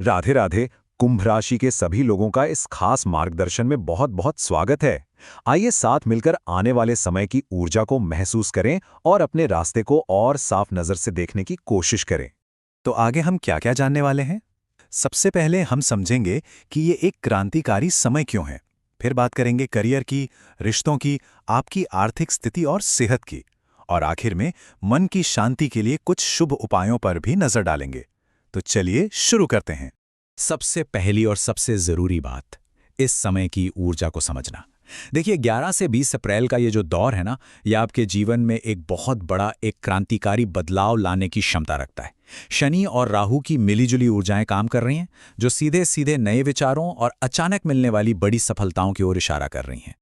राधे राधे। कुंभ राशि के सभी लोगों का इस खास मार्गदर्शन में बहुत बहुत स्वागत है। आइए साथ मिलकर आने वाले समय की ऊर्जा को महसूस करें और अपने रास्ते को और साफ नजर से देखने की कोशिश करें। तो आगे हम क्या क्या जानने वाले हैं? सबसे पहले हम समझेंगे कि ये एक क्रांतिकारी समय क्यों है। फिर बात करेंगे करियर की, रिश्तों की, आपकी आर्थिक स्थिति और सेहत की। और आखिर में मन की शांति के लिए कुछ शुभ उपायों पर भी नजर डालेंगे। तो चलिए शुरू करते हैं। सबसे पहली और सबसे जरूरी बात, इस समय की ऊर्जा को समझना। देखिए, 11 से 20 अप्रैल का ये जो दौर है ना, ये आपके जीवन में एक बहुत बड़ा, एक क्रांतिकारी बदलाव लाने की क्षमता रखता है। शनि और राहु की मिलीजुली ऊर्जाएं काम कर रही हैं, जो सीधे सीधे नए विचारों और अचानक मिलने वाली बड़ी सफलताओं की ओर इशारा कर रही हैं।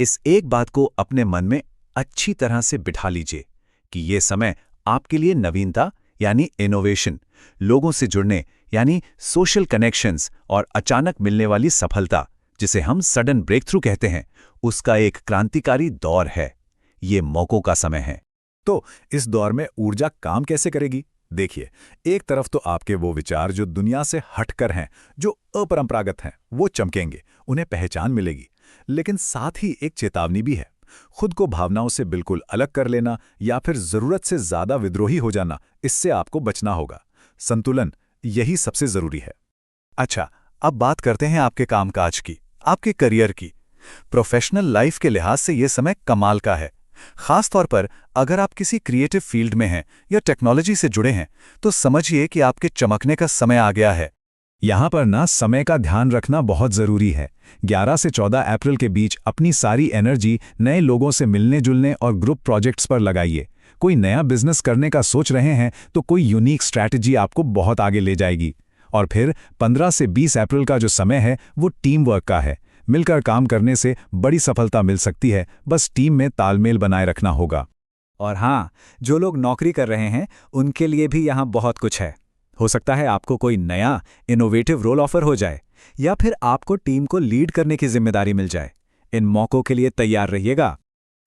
इस एक बात को अपने मन में अच्छी तरह से बिठा लीजिए कि ये समय आपके लिए नवीनता यानी इनोवेशन, लोगों से जुड़ने यानी सोशल कनेक्शंस और अचानक मिलने वाली सफलता, जिसे हम सडन ब्रेक थ्रू कहते हैं, उसका एक क्रांतिकारी दौर है। ये मौकों का समय है। तो इस दौर में ऊर्जा काम कैसे करेगी? देखिए, एक तरफ तो आपके वो विचार जो दुनिया से हटकर हैं, जो अपरंपरागत हैं, वो चमकेंगे, उन्हें पहचान मिलेगी। लेकिन साथ ही एक चेतावनी भी है। खुद को भावनाओं से बिल्कुल अलग कर लेना या फिर जरूरत से ज्यादा विद्रोही हो जाना, इससे आपको बचना होगा। संतुलन, यही सबसे जरूरी है। अच्छा, अब बात करते हैं आपके कामकाज की, आपके करियर की। प्रोफेशनल लाइफ के लिहाज से यह समय कमाल का है। खास तौर पर अगर आप किसी क्रिएटिव फील्ड में हैं या टेक्नोलॉजी से जुड़े हैं, तो समझिए कि आपके चमकने का समय आ गया है। यहां पर ना समय का ध्यान रखना बहुत जरूरी है। 11 से 14 अप्रैल के बीच अपनी सारी एनर्जी नए लोगों से मिलने जुलने और ग्रुप प्रोजेक्ट्स पर लगाइए। कोई नया बिजनेस करने का सोच रहे हैं तो कोई यूनिक स्ट्रैटेजी आपको बहुत आगे ले जाएगी। और फिर 15 से 20 अप्रैल का जो समय है, वो टीम वर्क का है। मिलकर काम करने से बड़ी सफलता मिल सकती है, बस टीम में तालमेल बनाए रखना होगा। और हाँ, जो लोग नौकरी कर रहे हैं, उनके लिए भी यहाँ बहुत कुछ है। हो सकता है आपको कोई नया इनोवेटिव रोल ऑफर हो जाए, या फिर आपको टीम को लीड करने की जिम्मेदारी मिल जाए। इन मौकों के लिए तैयार रहिएगा।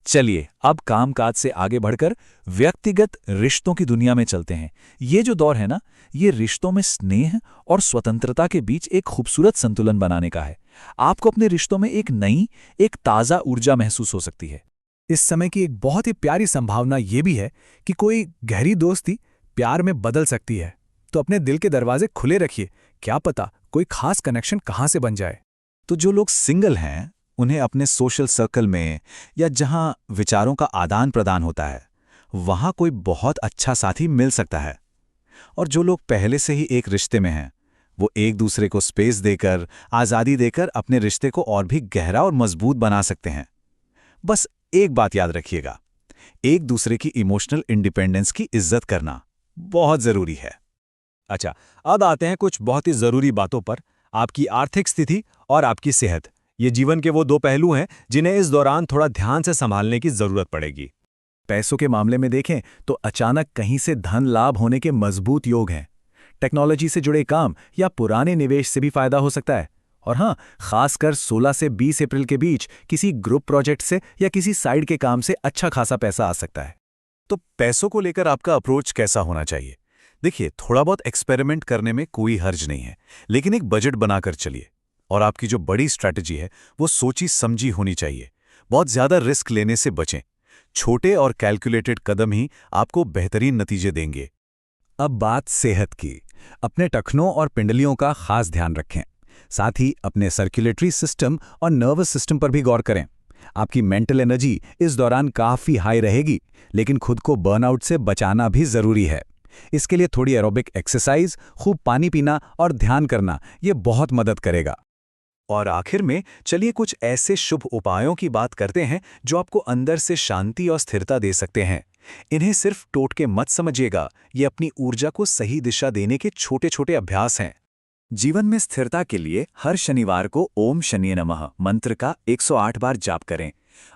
चलिए, अब कामकाज से आगे बढ़कर व्यक्तिगत रिश्तों की दुनिया में चलते हैं। ये जो दौर है ना, ये रिश्तों में स्नेह और स्वतंत्रता के बीच एक खूबसूरत संतुलन बनाने का है। आपको अपने रिश्तों में एक नई, एक ताज़ा ऊर्जा महसूस हो सकती है। इस समय की एक बहुत ही प्यारी संभावना ये भी है कि कोई गहरी दोस्ती प्यार में बदल सकती है। तो अपने दिल के दरवाजे खुले रखिए, क्या पता कोई खास कनेक्शन कहाँ से बन जाए। तो जो लोग सिंगल हैं, उन्हें अपने सोशल सर्कल में या जहां विचारों का आदान प्रदान होता है, वहां कोई बहुत अच्छा साथी मिल सकता है। और जो लोग पहले से ही एक रिश्ते में हैं, वो एक दूसरे को स्पेस देकर, आज़ादी देकर अपने रिश्ते को और भी गहरा और मजबूत बना सकते हैं। बस एक बात याद रखिएगा, एक दूसरे की इमोशनल इंडिपेंडेंस की इज्जत करना बहुत जरूरी है। अच्छा, अब आते हैं कुछ बहुत ही जरूरी बातों पर। आपकी आर्थिक स्थिति और आपकी सेहत, ये जीवन के वो दो पहलू हैं जिन्हें इस दौरान थोड़ा ध्यान से संभालने की जरूरत पड़ेगी। पैसों के मामले में देखें तो अचानक कहीं से धन लाभ होने के मजबूत योग हैं। टेक्नोलॉजी से जुड़े काम या पुराने निवेश से भी फायदा हो सकता है। और हाँ, खासकर 16 से 20 अप्रैल के बीच किसी ग्रुप प्रोजेक्ट से या किसी साइड के काम से अच्छा खासा पैसा आ सकता है। तो पैसों को लेकर आपका अप्रोच कैसा होना चाहिए? देखिए, थोड़ा बहुत एक्सपेरिमेंट करने में कोई हर्ज नहीं है, लेकिन एक बजट बनाकर चलिए। और आपकी जो बड़ी स्ट्रैटेजी है, वो सोची समझी होनी चाहिए। बहुत ज्यादा रिस्क लेने से बचें। छोटे और कैलकुलेटेड कदम ही आपको बेहतरीन नतीजे देंगे। अब बात सेहत की। अपने टखनों और पिंडलियों का खास ध्यान रखें। साथ ही अपने सर्कुलेटरी सिस्टम और नर्वस सिस्टम पर भी गौर करें। आपकी मेंटल एनर्जी इस दौरान काफी हाई रहेगी, लेकिन खुद को बर्नआउट से बचाना भी जरूरी है। इसके लिए थोड़ी एरोबिक एक्सरसाइज, खूब पानी पीना और ध्यान करना, ये बहुत मदद करेगा। और आखिर में चलिए कुछ ऐसे शुभ उपायों की बात करते हैं जो आपको अंदर से शांति और स्थिरता दे सकते हैं। इन्हें सिर्फ टोटके मत समझिएगा, ये अपनी ऊर्जा को सही दिशा देने के छोटे छोटे अभ्यास हैं। जीवन में स्थिरता के लिए हर शनिवार को ओम शनिये नमः मंत्र का 108 बार जाप करें।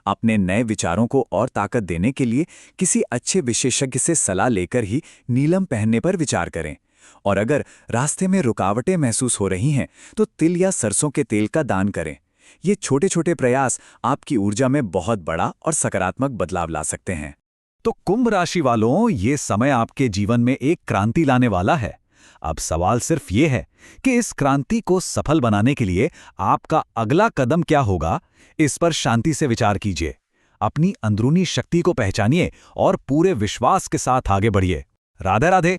अपने नए विचारों को और ताकत देने के लिए किसी अच्छे विशेषज्ञ से सलाह लेकर ही नीलम पहनने पर विचार करें। और अगर रास्ते में रुकावटें महसूस हो रही हैं, तो तिल या सरसों के तेल का दान करें। ये छोटे छोटे प्रयास आपकी ऊर्जा में बहुत बड़ा और सकारात्मक बदलाव ला सकते हैं। तो कुंभ राशि वालों, ये समय आपके जीवन में एक क्रांति लाने वाला है। अब सवाल सिर्फ ये है कि इस क्रांति को सफल बनाने के लिए आपका अगला कदम क्या होगा। इस पर शांति से विचार कीजिए, अपनी अंदरूनी शक्ति को पहचानिए और पूरे विश्वास के साथ आगे बढ़िए। राधे राधे।